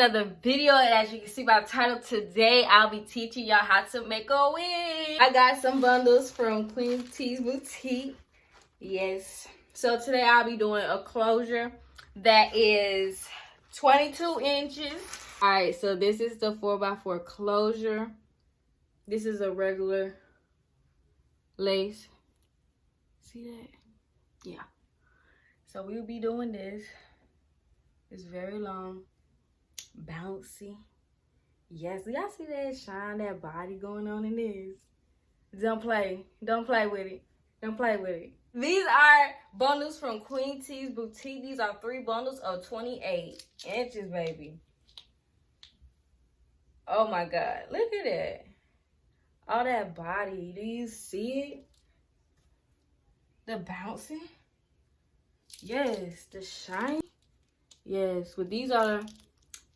another video, and as you can see by the title, today I'll be teaching y'all how to make a wig. I got some bundles from Queen T's Boutique. Yes, so today I'll be doing a closure that is 22 inches. All right, so this is the 4x4 closure. This is a regular lace. See that? Yeah. So we'll be doing this. It's very long, bouncy. Yes, y'all see that shine, that body going on in this? Don't play with it. Don't play with it. These are bundles from Queen T's Boutique. These are 3 bundles of 28 inches, baby. Oh my God, look at that. All that body, do you see it? The bouncing. Yes, the shine. Yes, but these are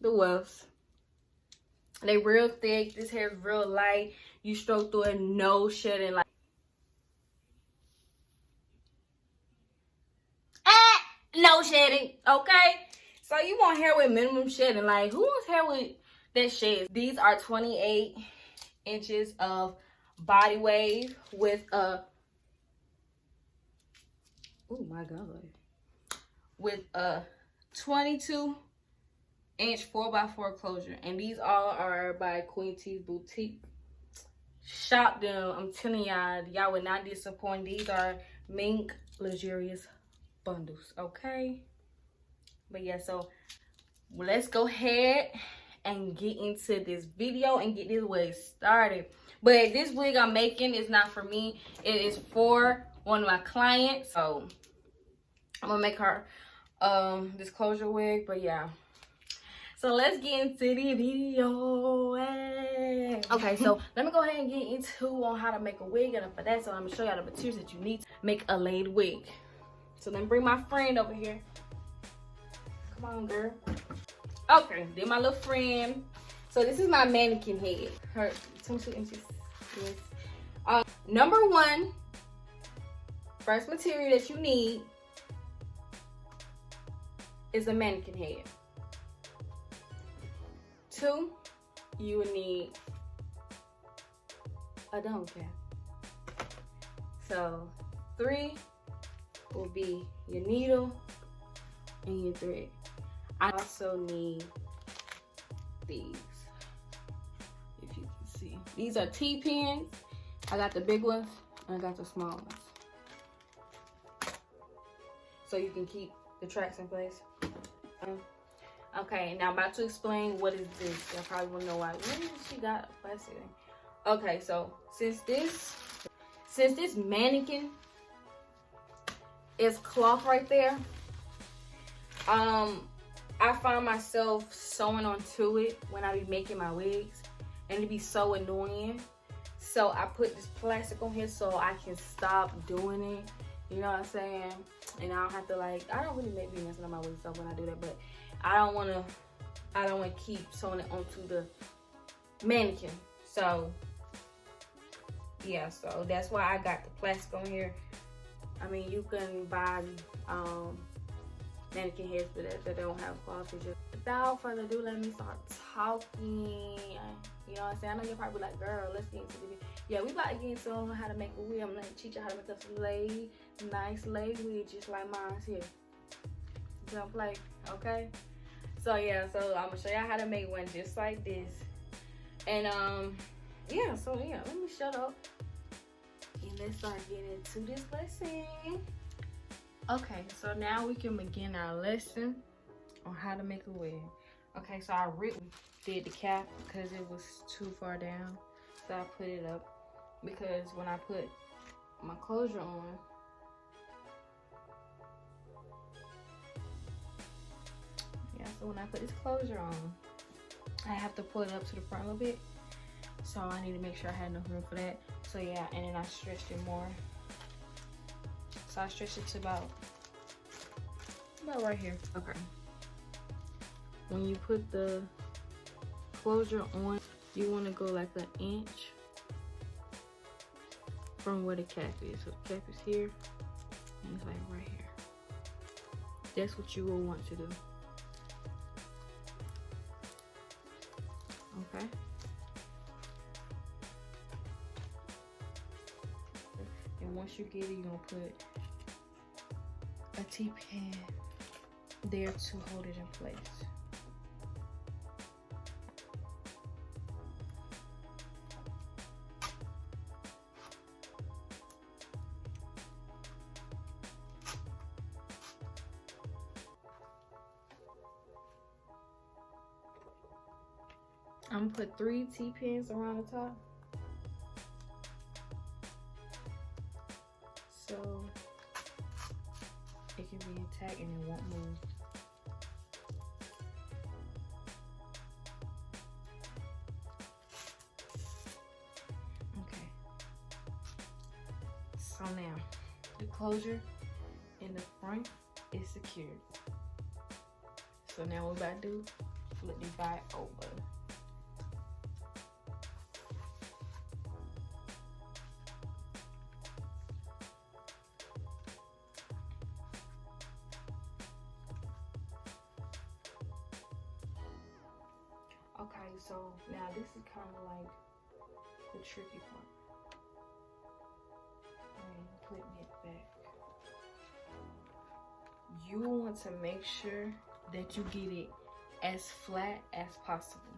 the wefts. They real thick. This hair is real light. You stroke through it, no shedding. Like no shedding. Okay. So you want hair with minimum shedding? Like who wants hair with that sheds? These are 28 inches of body wave with a. Oh my God. With a 22-inch 4x4 closure, and these all are by Queen T's Boutique. Shop them. I'm telling y'all would not disappoint. These are mink luxurious bundles, okay? But yeah, so let's go ahead and get into this video and get this wig started. But this wig I'm making is not for me. It is for one of my clients. So I'm gonna make her this closure wig. But yeah, so let's get into the video. Hey. Okay, so let me go ahead and get into on how to make a wig, and for that, so I'm gonna show y'all the materials that you need to make a laid wig. So let me bring my friend over here. Come on, girl. Okay, then my little friend. So this is my mannequin head. Her 22 inches. Yes. Number 1, first material that you need is a mannequin head. 2, you will need a dome cap. So 3 will be your needle and your thread. I also need these, if you can see. These are T-pins. I got the big ones and I got the small ones. So you can keep the tracks in place. Okay, now I'm about to explain what is this. Y'all probably want to know why. When did she got plastic? Okay, so since this mannequin is cloth right there, I find myself sewing onto it when I be making my wigs, and it be so annoying. So I put this plastic on here so I can stop doing it. You know what I'm saying? And I don't have to, like, I don't really make me messing up my wigs up when I do that, but I don't want to keep sewing it onto the mannequin. So yeah, so that's why I got the plastic on here. I mean, you can buy mannequin heads that don't have cloth. Without further ado, let me start talking. You know what I'm saying? I know you're probably like, girl, let's get into the video. Yeah, we about to get into how to make a wig. I'm gonna teach you how to make a nice laid wig just like mine's here. Don't play, okay? So yeah, so I'm gonna show y'all how to make one just like this. And yeah, so yeah, let me shut up and let's start getting into this lesson. Okay, so now we can begin our lesson on how to make a wig. Okay, so I did the cap because it was too far down, so I put it up because when I put my closure on, so when I put this closure on, I have to pull it up to the front a little bit. So I need to make sure I had enough room for that. So yeah, and then I stretched it more. So I stretched it to about right here. Okay. When you put the closure on, you want to go like an inch from where the cap is. So the cap is here, and it's like right here. That's what you will want to do. Okay. And once you get it, you're gonna put a T-pin there to hold it in place. I'm gonna put 3 T-pins around the top. So it can be intact and it won't move. Okay. So now the closure in the front is secured. So now what we're about to do, flip the back over. Okay, so now this is kind of like the tricky part. And putting it back. You want to make sure that you get it as flat as possible.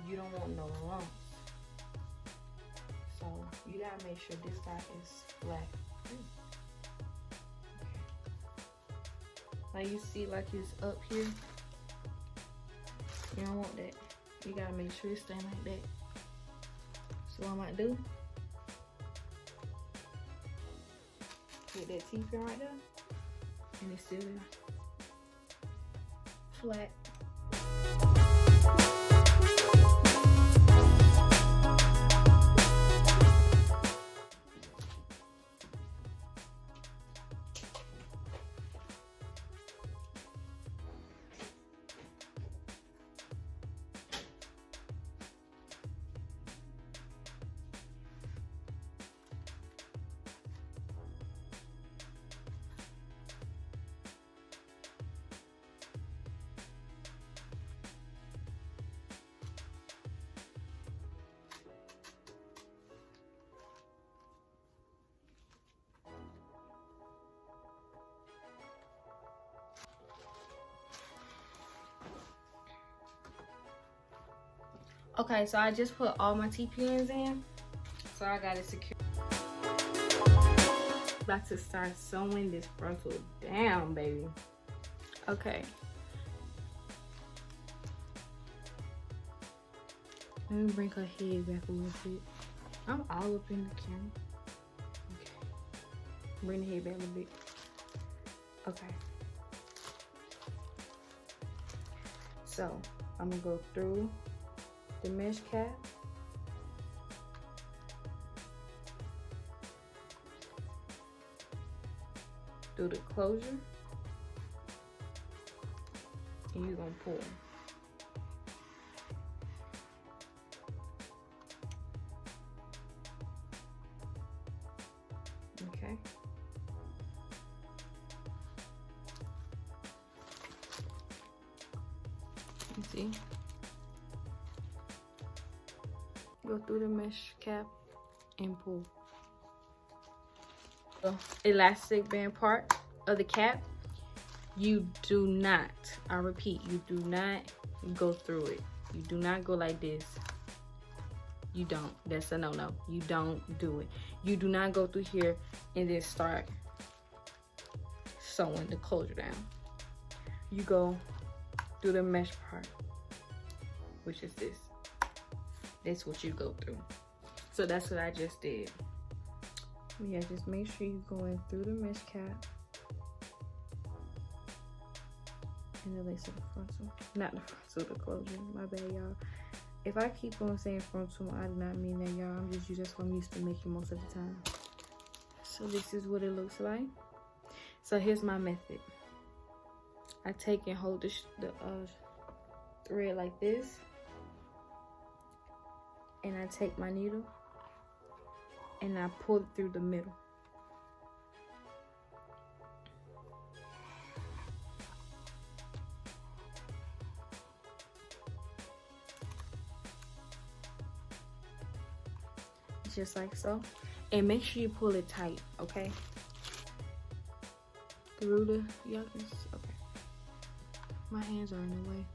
You don't want no lumps. So you gotta make sure this side is flat. Okay. Now you see like it's up here. You don't want that. You gotta make sure it's staying like that. So what I might do, get that T-pin right there, and it's still there. Flat. Okay, so I just put all my T-pins in, so I got it secure. About to start sewing this frontal down, baby. Okay. Let me bring her head back a little bit. I'm all up in the camera. Okay. Bring the head back a little bit. Okay. So, I'm gonna go through the mesh cap. Through the closure. And you're gonna pull. Okay. You see? Go through the mesh cap and pull. The elastic band part of the cap, you do not, I repeat, you do not go through it. You do not go like this. You don't. That's a no-no. You don't do it. You do not go through here and then start sewing the closure down. You go through the mesh part, which is this. That's what you go through. So that's what I just did. Yeah, just make sure you're going through the mesh cap and the lace of the frontal. Not the frontal, the closure. My bad, y'all. If I keep on saying frontal, I do not mean that, y'all. I'm just that's what I'm used to making most of the time. So this is what it looks like. So here's my method. I take and hold the thread like this, and I take my needle and I pull it through the middle. just like so. And make sure you pull it tight, okay? Through the, y'all can, okay. My hands are in the way.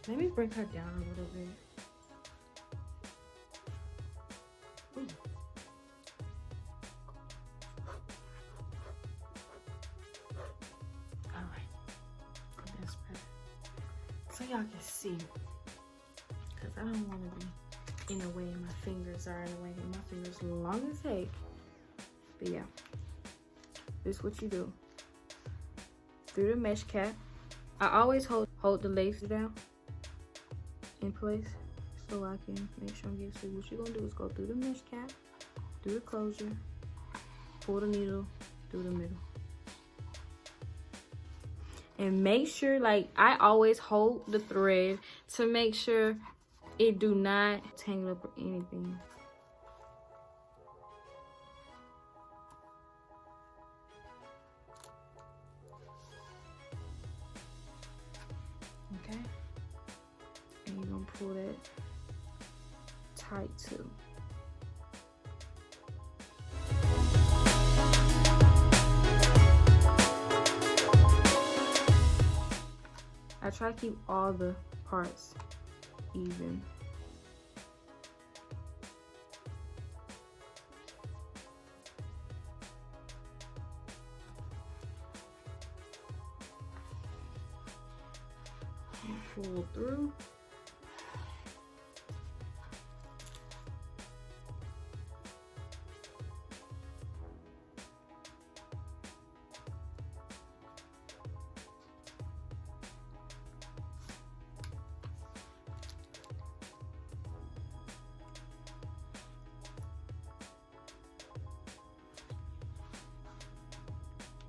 Let me bring her down a little bit. Ooh. All right, that's better. So y'all can see, cause I don't want to be in the way. My fingers are in the way. My fingers long as heck. But yeah, this is what you do. Through the mesh cap. I always hold the lace down in place so I can make sure I'm getting. So what you're gonna do is go through the mesh cap, through the closure, pull the needle through the middle. And make sure, like, I always hold the thread to make sure it do not tangle up or anything. Okay, and you're gonna pull that tight too. I try to keep all the parts even. Pull through.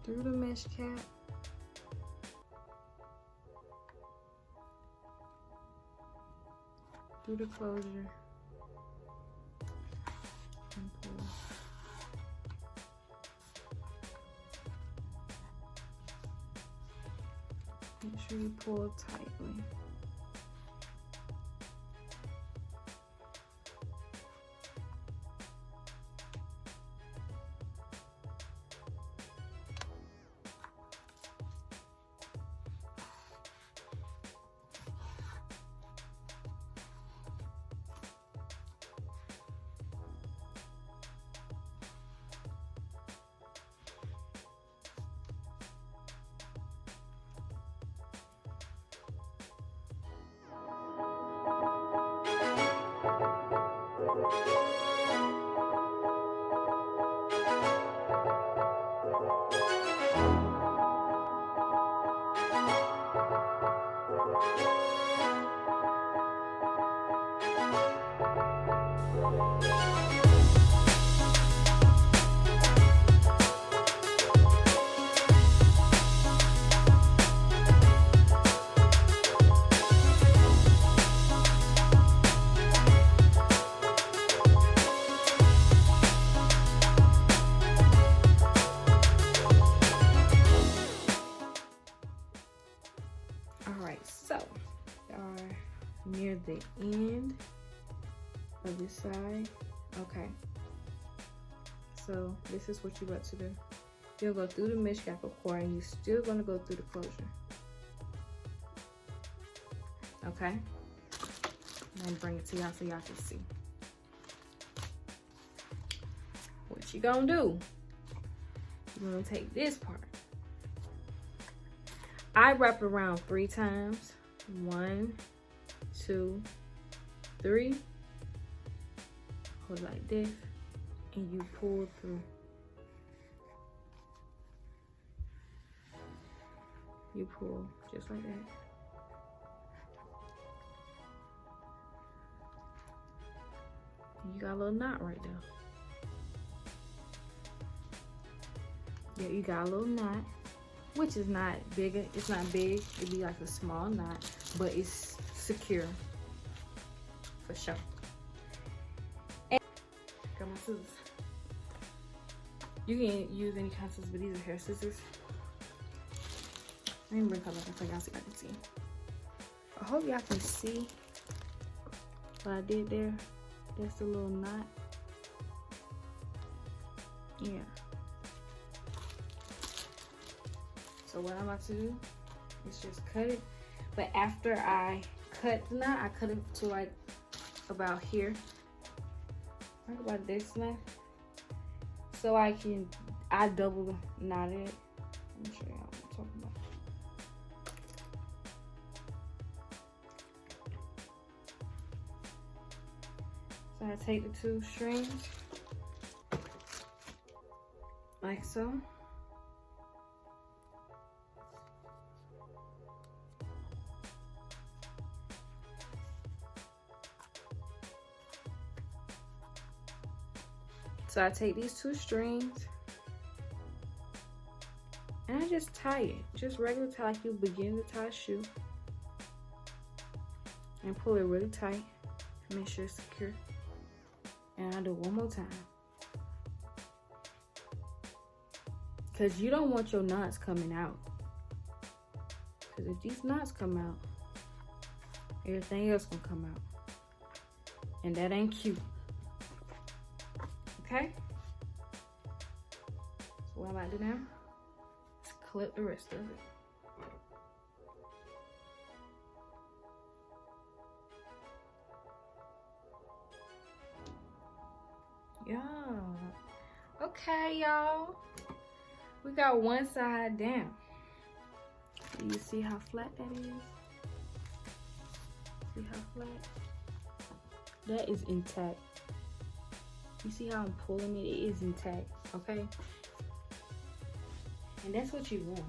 Through the mesh cap. Through the closure. And pull. Make sure you pull tightly. Near the end of this side. Okay, so this is what you're about to do. You'll go through the mesh cap, of course, and you're still going to go through the closure. Okay, and bring it to y'all so y'all can see what you gonna do. You're gonna take this part. I wrap around 3 times. 1, 2, 3. Hold it like this, and you pull through. You pull just like that. And you got a little knot right there. Yeah, you got a little knot, which is not big. It's not big. It'd be like a small knot, but it's secure for sure. And got my scissors. You can use any kind of scissors, but these are hair scissors. Let me bring her back so y'all see. I can see. I hope y'all can see what I did there. That's the little knot. Yeah. So what I'm about to do is just cut it. But after I cut the knot, I cut it to like about here. Like about this much. So I double knot it. Let me show y'all what I'm talking about. So I take the 2 strings like so. So I take these 2 strings and I just tie it. Just regular tie like you begin to tie a shoe. And pull it really tight. Make sure it's secure. And I'll do one more time. Because you don't want your knots coming out. Because if these knots come out, everything else gonna come out. And that ain't cute. Okay? So what I'm about to do now is clip the rest of it. Yeah. Okay, y'all. We got one side down. Do you see how flat that is? See how flat? That is intact. You see how I'm pulling it? It is intact, okay? And that's what you want.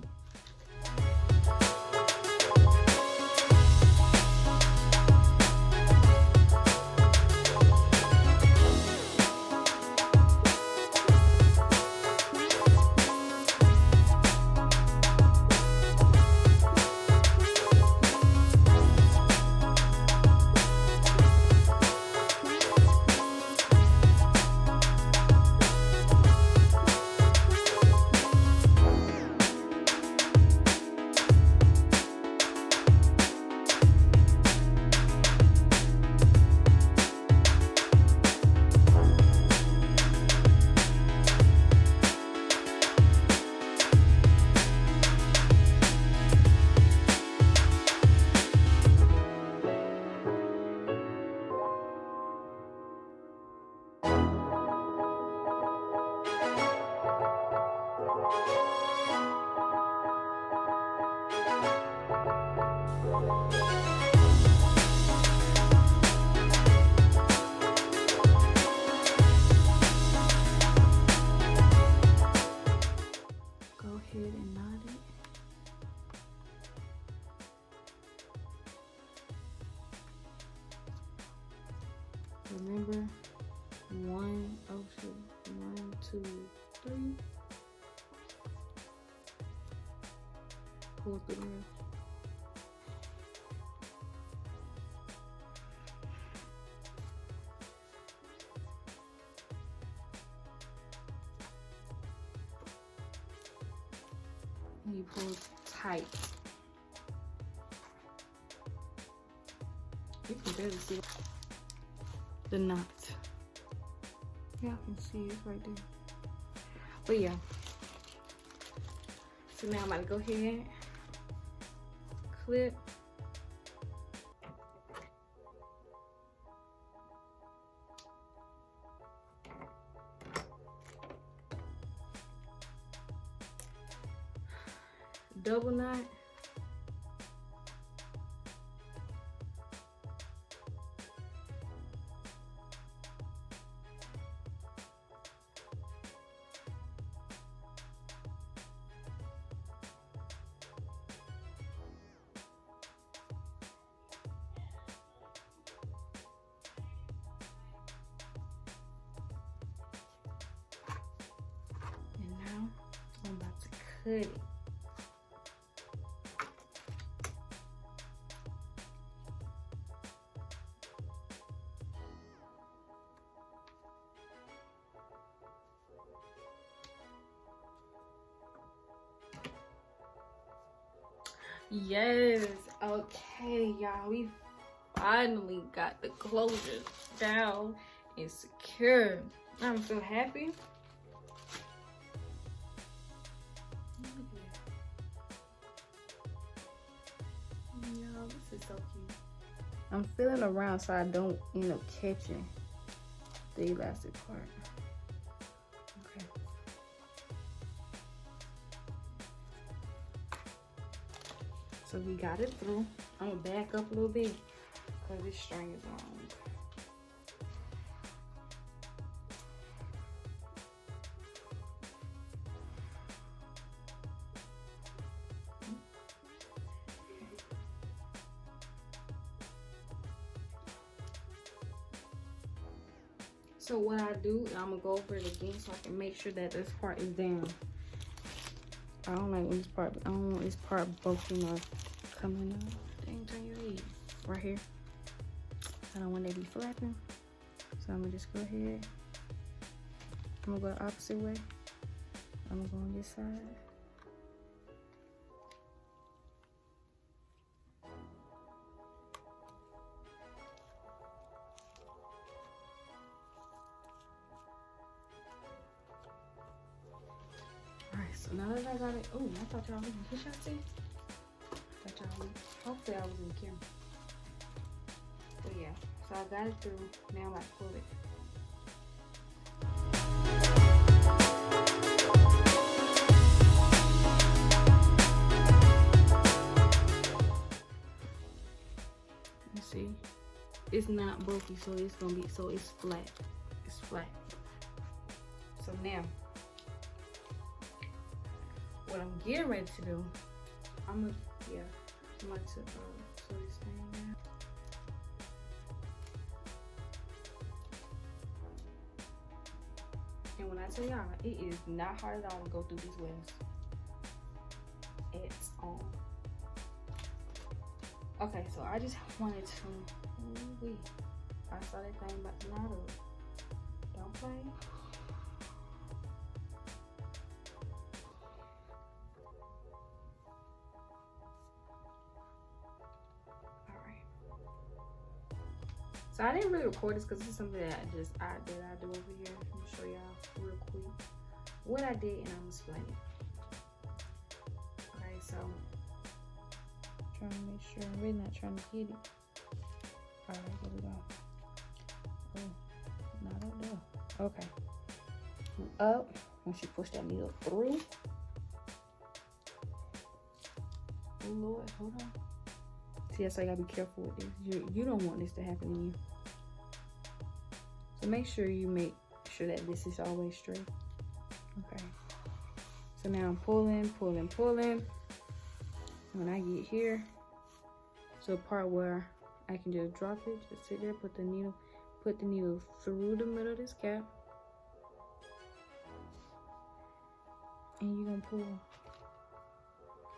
Remember, 1, 2, 3. Pull through the middle. And you pull tight. You can barely see the knot. Yeah, I can see it right there. But yeah. So now I'm about to go ahead, clip. Double knot. And now I'm about to cut it. Yes, okay, y'all, we finally got the closure down and secure. I'm so happy. Oh, this is so cute. I'm feeling around so I don't end up catching the elastic part. Okay. So we got it through. I'm gonna back up a little bit because this string is long. So what I do, I'm gonna go over it again so I can make sure that this part is down. I don't like when this part, I don't want this part bulking or coming up. Dang, turn your head. Right here. I don't want that to be flapping. So I'm gonna just go ahead. I'm gonna go the opposite way. I'm gonna go on this side. Alright, so now that I got it, oh, I thought y'all was in, can y'all see? I thought y'all was, hopefully I was in the camera. But yeah, so I got it through, now I'm about to pull it. You see, it's not bulky, so it's gonna be, so it's flat. It's flat. So now, what I'm getting ready to do, I'm gonna sew this thing down. And when I tell y'all, it is not hard at all to go through these wings. It's on. Okay, so I just wanted to, I saw that thing about to knot up. Don't play. So I didn't really record this because this is something that I do over here. I'm gonna show y'all real quick what I did and I'm explaining it. Okay, so trying to make sure I'm really not trying to hit it. All right, here we go. Oh, not up there. Okay, up. Once you push that needle through. Oh Lord, hold on. See, so I gotta be careful with this. You don't want this to happen to you. So make sure you make sure that this is always straight. Okay. So now I'm pulling. When I get here to a part where I can just drop it, just sit there, put the needle through the middle of this cap. And you're gonna pull.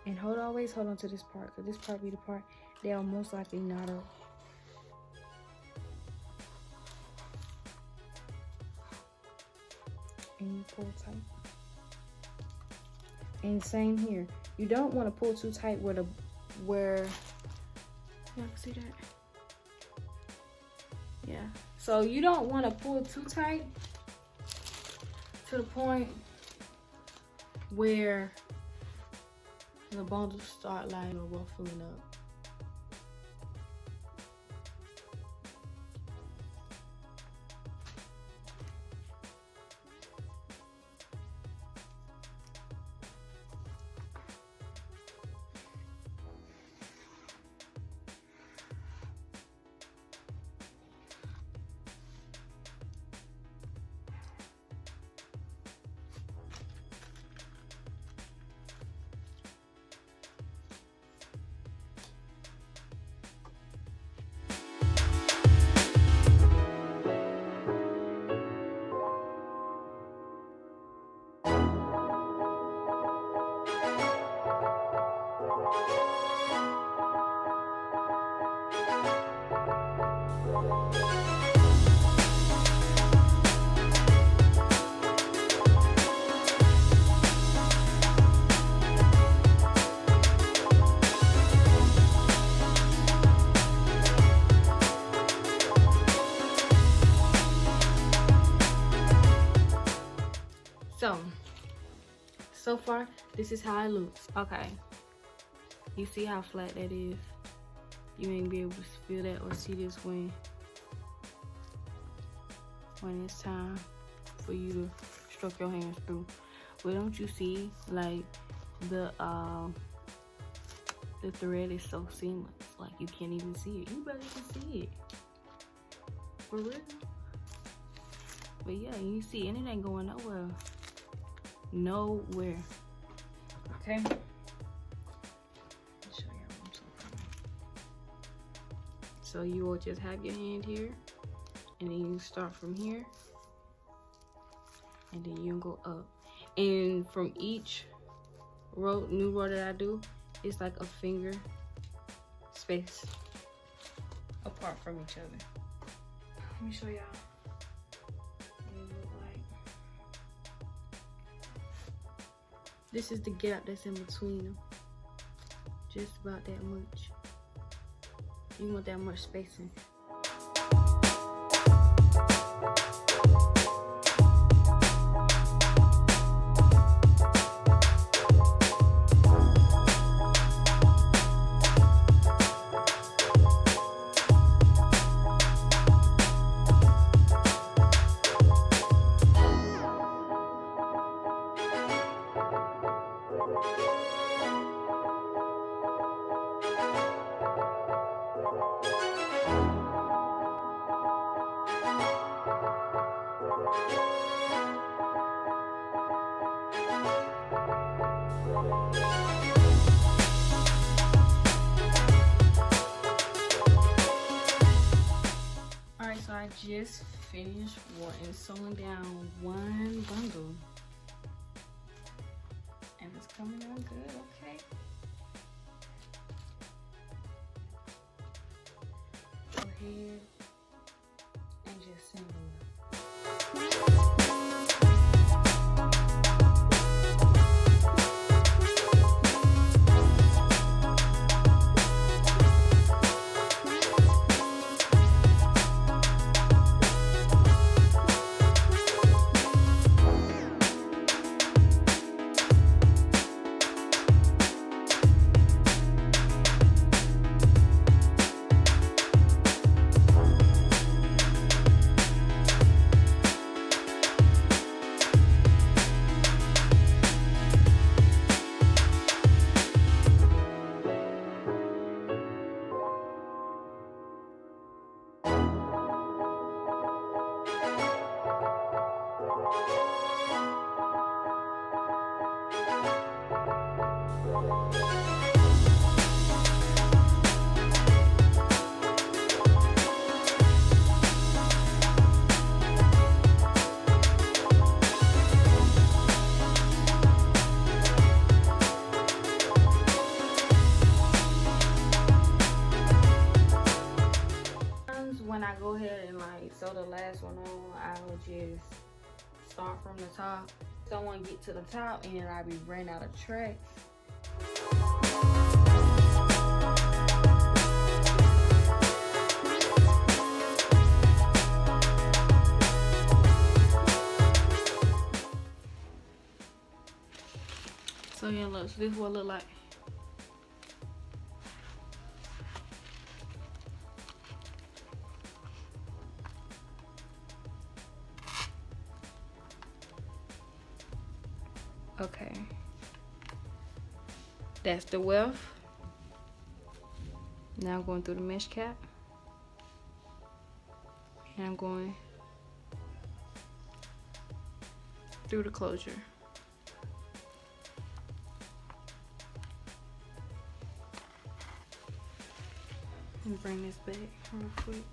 And always hold on to this part, because this part be the part they'll most likely knot up. And you pull tight. And same here. You don't want to pull too tight where y'all can see that? Yeah. So you don't want to pull too tight to the point where the bundles start lying or ruffling up. So far, this is how it looks. Okay, you see how flat that is? You ain't be able to feel that or see this when it's time for you to stroke your hands through. But don't you see, like, the thread is so seamless, like you can't even see it. You barely can see it, for real. But yeah, you see, and it ain't going nowhere. Okay. Show y'all so you will just have your hand here, and then you start from here, and then you go up. And from each new row that I do, it's like a finger space apart from each other. Let me show y'all what it look like. This is the gap that's in between them. Just about that much. You want that much spacing. Alright, so I just finished sewing down one bundle. And it's coming out good, okay? Go ahead and just send them. When I go ahead and like sew the last one on, I will just start from the top. Someone get to the top and I'll be running out of tracks. So yeah, look, so this is what it look like. Okay, that's the weft. Now I'm going through the mesh cap, and I'm going through the closure. And bring this back real quick,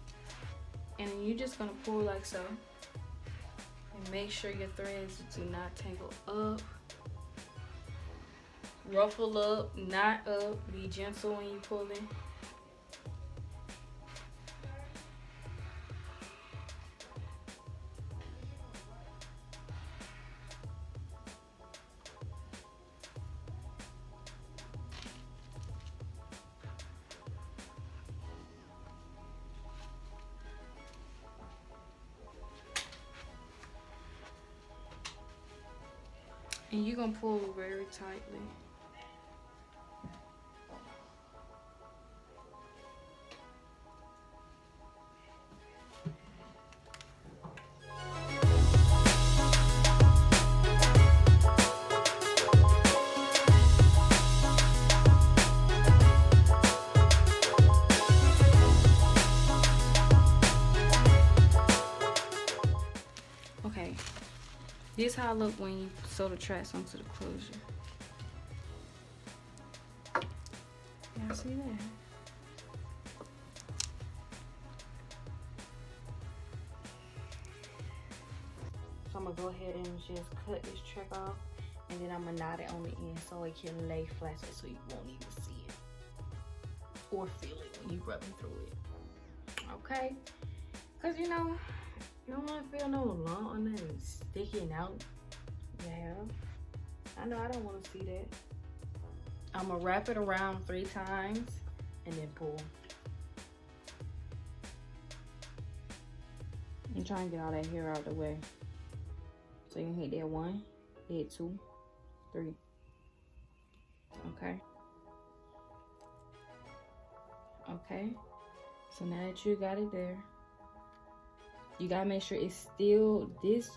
and then you're just gonna pull like so, and make sure your threads do not tangle up. Ruffle up, not up. Be gentle when you pull in. And you're gonna pull very tightly. This how I look when you sew the tracks onto the closure. Y'all see that? So I'm gonna go ahead and just cut this track off, and then I'm gonna knot it on the end so it can lay flat so you won't even see it or feel it when you rubbing through it. Okay? Cause you know, you don't wanna feel no lump on it and sticking out. Yeah. I know I don't wanna see that. I'm gonna wrap it around 3 times and then pull. And try and get all that hair out of the way. So you can hit that 1, hit 2, 3. Okay. Okay. So now that you got it there, you gotta make sure it's still this.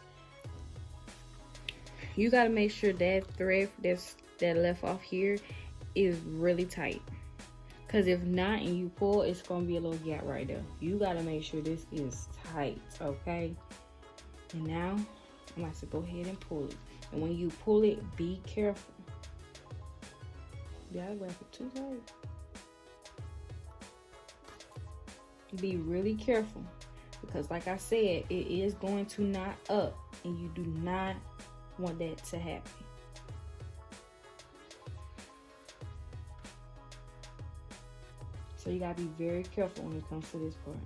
You gotta make sure that thread that left off here is really tight. Cause if not and you pull, it's gonna be a little gap right there. You gotta make sure this is tight, okay? And now I'm about to go ahead and pull it. And when you pull it, be careful. Yeah, I wrap it too tight. Be really careful. Because like I said, it is going to knot up. And you do not want that to happen. So you gotta be very careful when it comes to this part.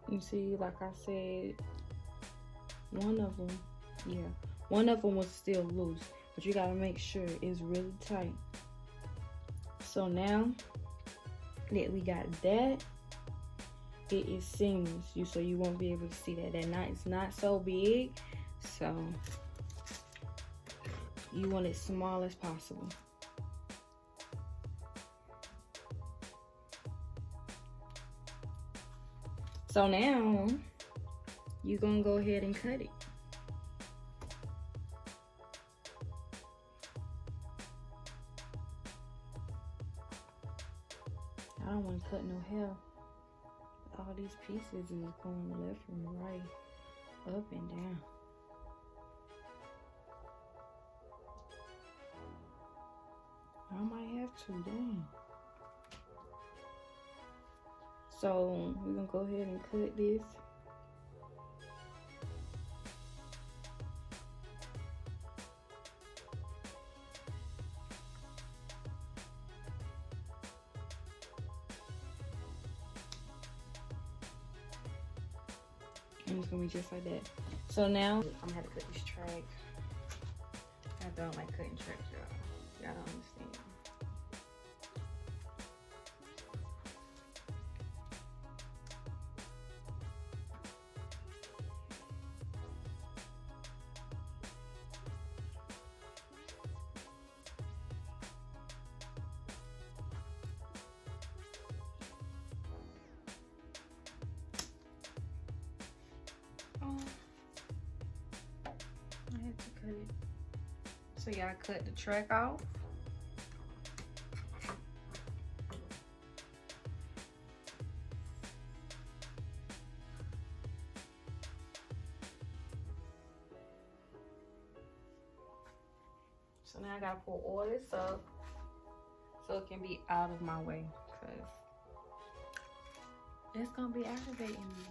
You see, like I said, one of them was still loose, but you gotta make sure it's really tight. So now that we got that, it is seamless. So you won't be able to see that. That knot is not so big, so you want it small as possible. So now you're gonna go ahead and cut it. I don't want to cut no hair. All these pieces is going left and right, up and down. I might have to, dang. So we're gonna go ahead and cut this. And it's gonna be just like that. So now I'm gonna have to cut this track. I don't like cutting tracks, y'all. Y'all don't understand. I had to cut it. So y'all cut the track off. So now I gotta pull all this up so it can be out of my way, because it's gonna be aggravating me.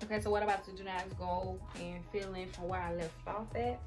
Okay, so what I'm about to do now is go and fill in from where I left off at.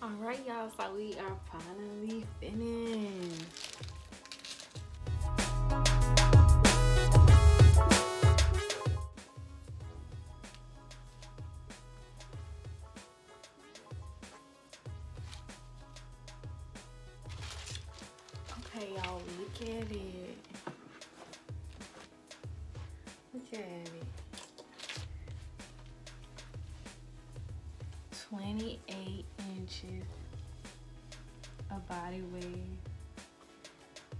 All right, y'all, so we are finally finished. Okay, y'all, look at it. Look at it. 28 inches of body wave.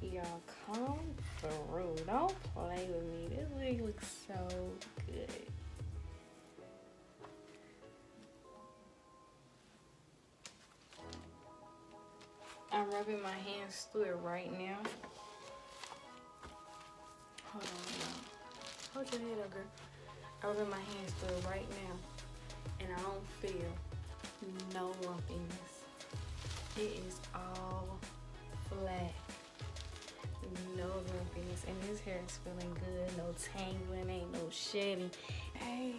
Y'all come through. Don't play with me. This wig looks so good. I'm rubbing my hands through it right now. Hold on, y'all. Hold your head up, girl. I'm rubbing my hands through it right now. And I don't feel no lumpiness. It is all flat. No lumpiness. And this hair is feeling good. No tangling, ain't no shedding. Hey.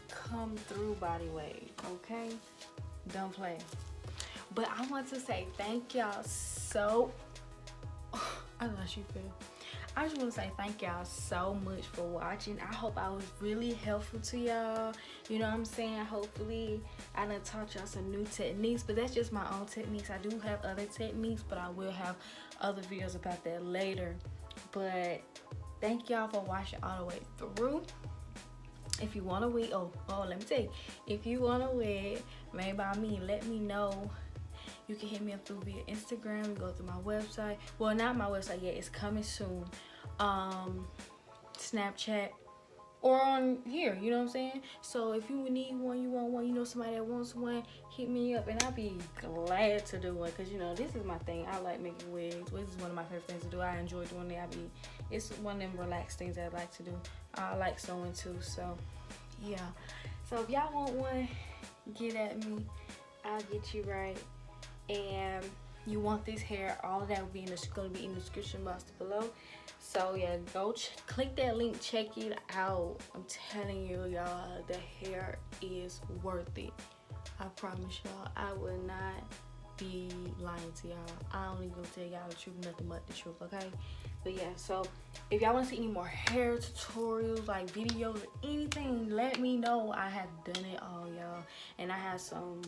Come through body wave, okay? Don't play. But I want to say thank y'all so. I lost you, Phil. I just want to say thank y'all so much for watching. I hope I was really helpful to y'all. You know what I'm saying? Hopefully I done taught y'all some new techniques, but that's just my own techniques. I do have other techniques, but I will have other videos about that later. But thank y'all for watching all the way through. If you want to wait, let me tell you, if you want to wait made by me, let me know. You can hit me up through via Instagram, go through my website. Well, not my website yet, it's coming soon. Snapchat, or on here, you know what I'm saying? So if you need one, you want one, you know somebody that wants one, hit me up and I'll be glad to do one. Cause you know, this is my thing. I like making wigs. Wigs is one of my favorite things to do. I enjoy doing it. It's one of them relaxed things that I like to do. I like sewing too, so yeah. So if y'all want one, get at me. I'll get you right. And you want this hair, all of that will be gonna be in the description box below. So yeah, go click that link, check it out. I'm telling you, y'all, the hair is worth it. I promise y'all, I will not be lying to y'all. I only gonna tell y'all the truth, nothing but the truth, okay? But yeah, so if y'all want to see any more hair tutorials, like videos or anything, let me know. I have done it all, y'all, and I have some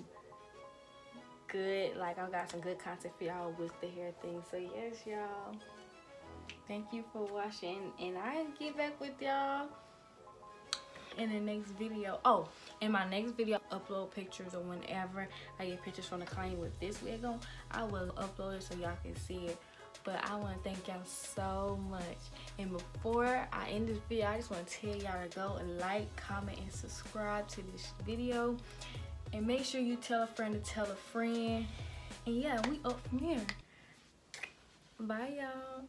good, like I got some good content for y'all with the hair thing. So yes, y'all, thank you for watching, and I'll get back with y'all in the next video. Oh, in my next video, upload pictures, or whenever I get pictures from the client with this wig on, I will upload it so y'all can see it But I want to thank y'all so much. And before I end this video, I just want to tell y'all to go and like, comment, and subscribe to this video. And make sure you tell a friend to tell a friend. And yeah, we up from here. Bye, y'all.